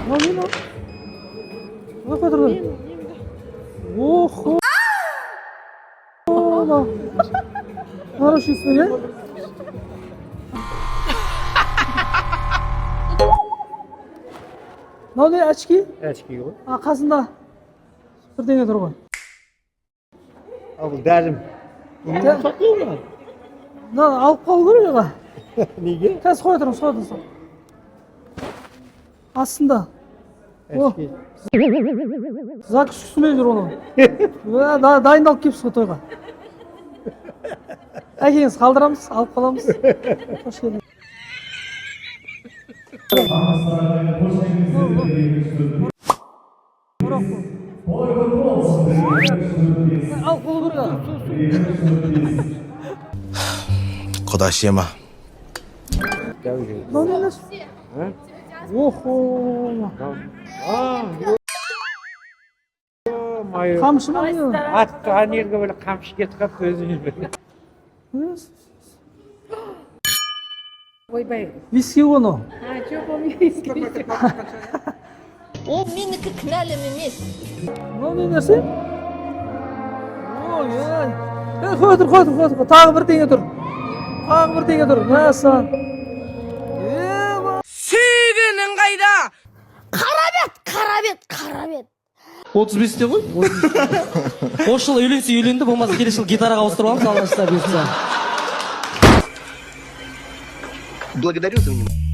Мынау не мынау? Қалай қойдыр? Охо! Хороший сын, иә? Мынау не, очки? Очки ғой. Қасында бірдеңе тұр ғой. Ал бұл дәлім. Алып қалу керек аға. Неге? Қазір қоя тұрмыз, қоя тұрмыз. Астында. Очки. Закус үстіме жүр оны. Дайындалып келіпсіз ғой тойға. Әкеңіз қалдырамыз, алып қаламыз. Қош келдіңіз. Алып қалу керек аға. Құда шема. Мынау не емес? Охо! Қамшы ма не? Атты анерге böyle қамшы кетіп қалып өзіңіз біле. Ойбай. Виски оны. Жоқ, ол виски. Ол менікі кінәлім емес. Мынау не нәрсе? Ой-ой. Қоя тұр. Тағы бірдеңе тұр. Мәсән. Сүйгенің қайда? Қарабет. 35-те ғой? Осы жыл үйленді, болмаса келесі жыл гитараға ауыстырып аламыз, алғашта бұйыртса. Благодарю за внимание.